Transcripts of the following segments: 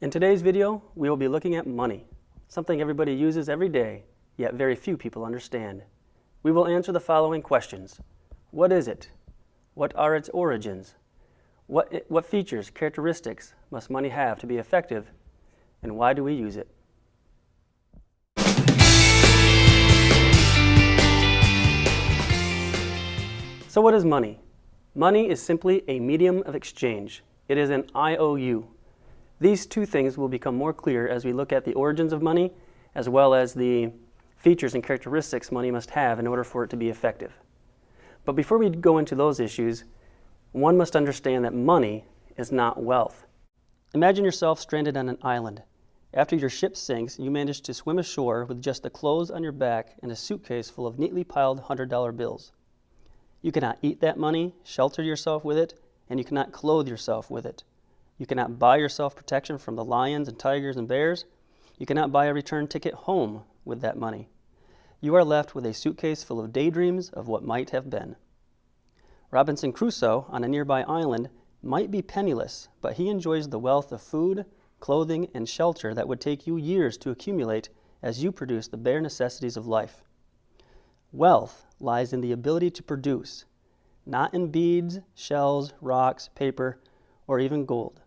In today's video, we will be looking at money, something everybody uses every day, yet very few people understand. We will answer the following questions. What is it? What are its origins? What features, characteristics must money have to be effective? And why do we use it? So what is money? Money is simply a medium of exchange. It is an IOU. These two things will become more clear as we look at the origins of money, as well as the features and characteristics money must have in order for it to be effective. But before we go into those issues, one must understand that money is not wealth. Imagine yourself stranded on an island. After your ship sinks, you manage to swim ashore with just the clothes on your back and a suitcase full of neatly piled $100 bills. You cannot eat that money, shelter yourself with it, and you cannot clothe yourself with it. You cannot buy yourself protection from the lions and tigers and bears. You cannot buy a return ticket home with that money. You are left with a suitcase full of daydreams of what might have been. Robinson Crusoe on a nearby island might be penniless, but he enjoys the wealth of food, clothing, and shelter that would take you years to accumulate as you produce the bare necessities of life. Wealth lies in the ability to produce, not in beads, shells, rocks, paper, or even gold.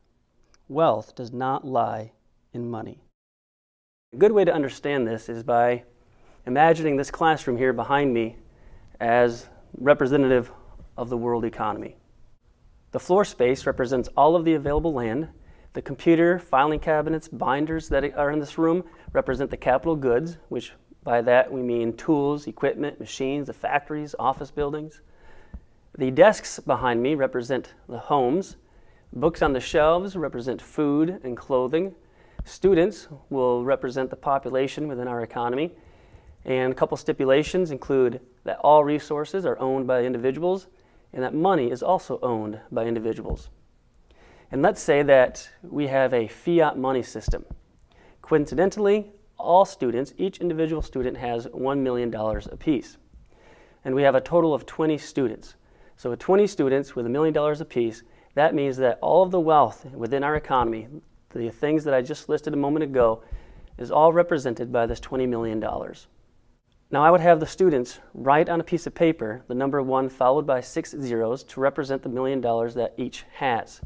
Wealth does not lie in money. A good way to understand this is by imagining this classroom here behind me as representative of the world economy. The floor space represents all of the available land. The computer, filing cabinets, binders that are in this room represent the capital goods, which by that we mean tools, equipment, machines, the factories, office buildings. The desks behind me represent the homes. Books on the shelves represent food and clothing. Students will represent the population within our economy. And a couple stipulations include that all resources are owned by individuals and that money is also owned by individuals. And let's say that we have a fiat money system. Coincidentally, all students, each individual student has $1 million apiece. And we have a total of 20 students. So with 20 students with $1 million apiece, that means that all of the wealth within our economy, the things that I just listed a moment ago, is all represented by this $20 million. Now I would have the students write on a piece of paper the number 1 followed by 6 zeros to represent the $1 million that each has.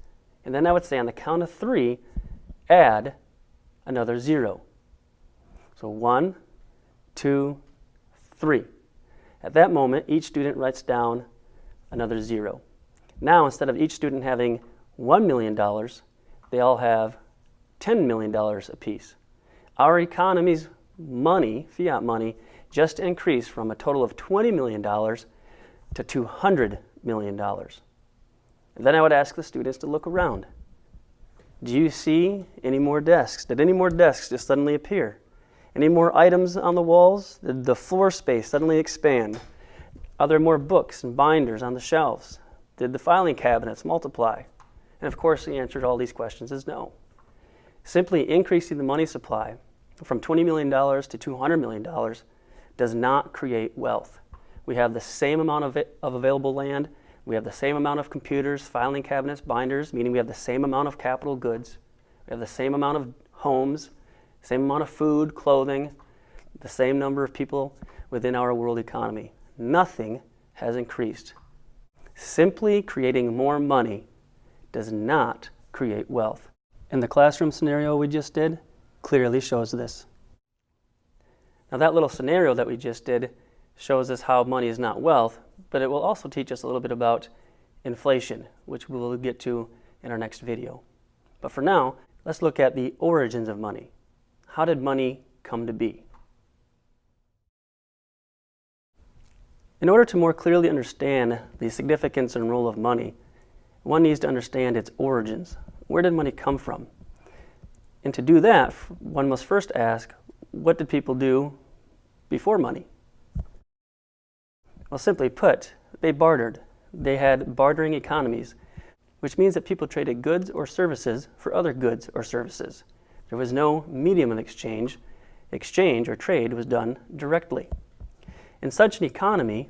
And then I would say on the count of 3, add another 0. So 1, 2, 3. At that moment, each student writes down another 0. Now, instead of each student having $1 million, they all have $10 million apiece. Our economy's money, fiat money, just increased from a total of $20 million to $200 million. And then I would ask the students to look around. Do you see any more desks? Did any more desks just suddenly appear? Any more items on the walls? Did the floor space suddenly expand? Are there more books and binders on the shelves? Did the filing cabinets multiply? And of course, the answer to all these questions is no. Simply increasing the money supply from $20 million to $200 million does not create wealth. We have the same amount of available land. We have the same amount of computers, filing cabinets, binders, meaning we have the same amount of capital goods. We have the same amount of homes, same amount of food, clothing, the same number of people within our world economy. Nothing has increased. Simply creating more money does not create wealth. And the classroom scenario we just did clearly shows this. Now that little scenario that we just did shows us how money is not wealth, but it will also teach us a little bit about inflation, which we will get to in our next video. But for now, let's look at the origins of money. How did money come to be? In order to more clearly understand the significance and role of money, one needs to understand its origins. Where did money come from? And to do that, one must first ask, what did people do before money? Well, simply put, they bartered. They had bartering economies, which means that people traded goods or services for other goods or services. There was no medium of exchange. Exchange or trade was done directly. In such an economy,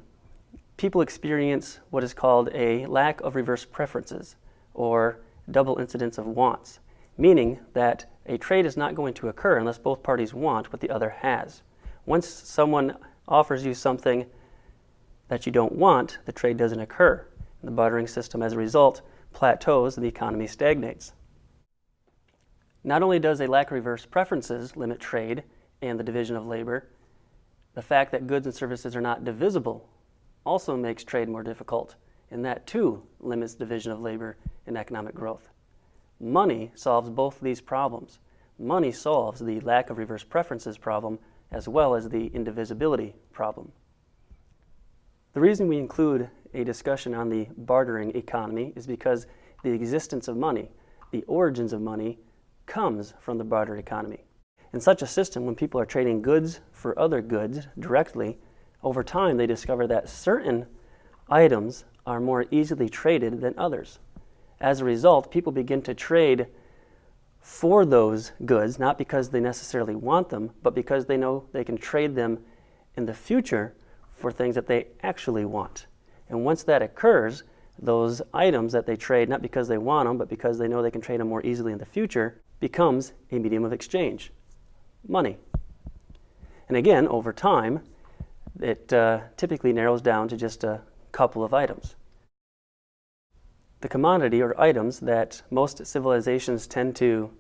people experience what is called a lack of reverse preferences, or double incidence of wants, meaning that a trade is not going to occur unless both parties want what the other has. Once someone offers you something that you don't want, the trade doesn't occur. And the bartering system, as a result, plateaus and the economy stagnates. Not only does a lack of reverse preferences limit trade and the division of labor, the fact that goods and services are not divisible also makes trade more difficult, and that too limits division of labor and economic growth. Money solves both of these problems. Money solves the lack of reverse preferences problem as well as the indivisibility problem. The reason we include a discussion on the bartering economy is because the existence of money, the origins of money, comes from the barter economy. In such a system, when people are trading goods for other goods directly, over time they discover that certain items are more easily traded than others. As a result, people begin to trade for those goods, not because they necessarily want them, but because they know they can trade them in the future for things that they actually want. And once that occurs, those items that they trade, not because they want them, but because they know they can trade them more easily in the future, becomes a medium of exchange, money. And again, over time, it typically narrows down to just a couple of items. The commodity or items that most civilizations tend to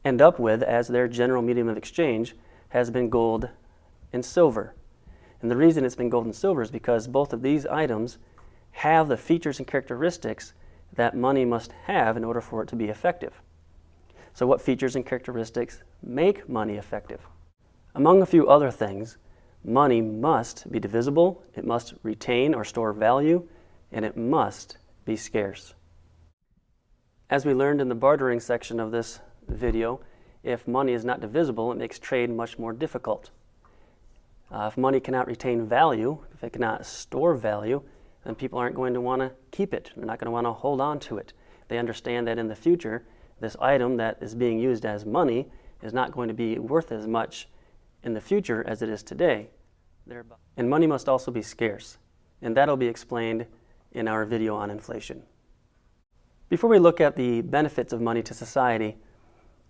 end up with as their general medium of exchange has been gold and silver. And the reason it's been gold and silver is because both of these items have the features and characteristics that money must have in order for it to be effective. So what features and characteristics make money effective? Among a few other things, money must be divisible, it must retain or store value, and it must be scarce. As we learned in the bartering section of this video, if money is not divisible, it makes trade much more difficult. If money cannot retain value, if it cannot store value, then people aren't going to want to keep it. They're not going to want to hold on to it. They understand that in the future, this item that is being used as money is not going to be worth as much in the future as it is today. And money must also be scarce, and that'll be explained in our video on inflation. Before we look at the benefits of money to society,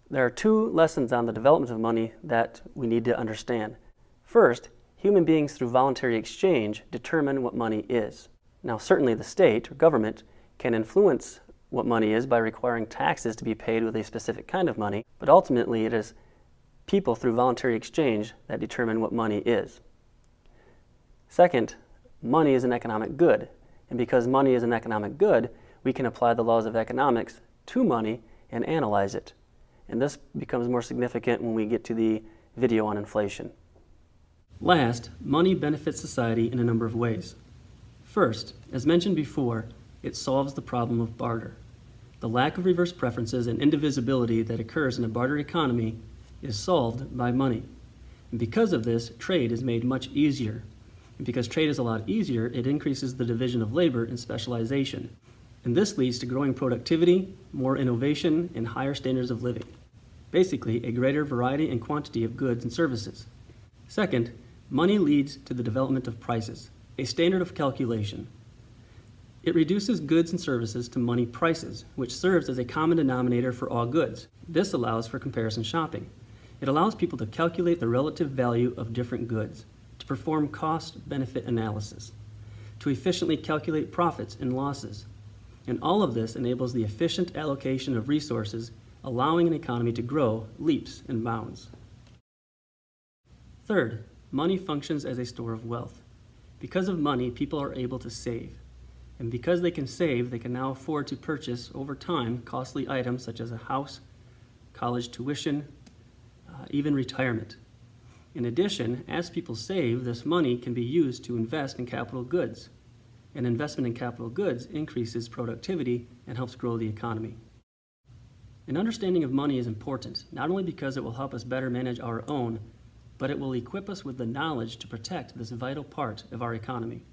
there are two lessons on the development of money that we need to understand. First, human beings through voluntary exchange determine what money is. Now, certainly the state or government can influence what money is by requiring taxes to be paid with a specific kind of money, but ultimately it is people through voluntary exchange that determine what money is. Second, money is an economic good, and because money is an economic good, we can apply the laws of economics to money and analyze it. And this becomes more significant when we get to the video on inflation. Last, money benefits society in a number of ways. First, as mentioned before, it solves the problem of barter. The lack of reverse preferences and indivisibility that occurs in a barter economy is solved by money. And because of this, trade is made much easier. And because trade is a lot easier, it increases the division of labor and specialization. And this leads to growing productivity, more innovation, and higher standards of living. Basically, a greater variety and quantity of goods and services. Second, money leads to the development of prices, a standard of calculation. It reduces goods and services to money prices, which serves as a common denominator for all goods. This allows for comparison shopping. It allows people to calculate the relative value of different goods, to perform cost-benefit analysis, to efficiently calculate profits and losses. And all of this enables the efficient allocation of resources, allowing an economy to grow leaps and bounds. Third, money functions as a store of wealth. Because of money, people are able to save. And because they can save, they can now afford to purchase over time costly items such as a house, college tuition, even retirement. In addition, as people save, this money can be used to invest in capital goods. And investment in capital goods increases productivity and helps grow the economy. An understanding of money is important, not only because it will help us better manage our own, but it will equip us with the knowledge to protect this vital part of our economy.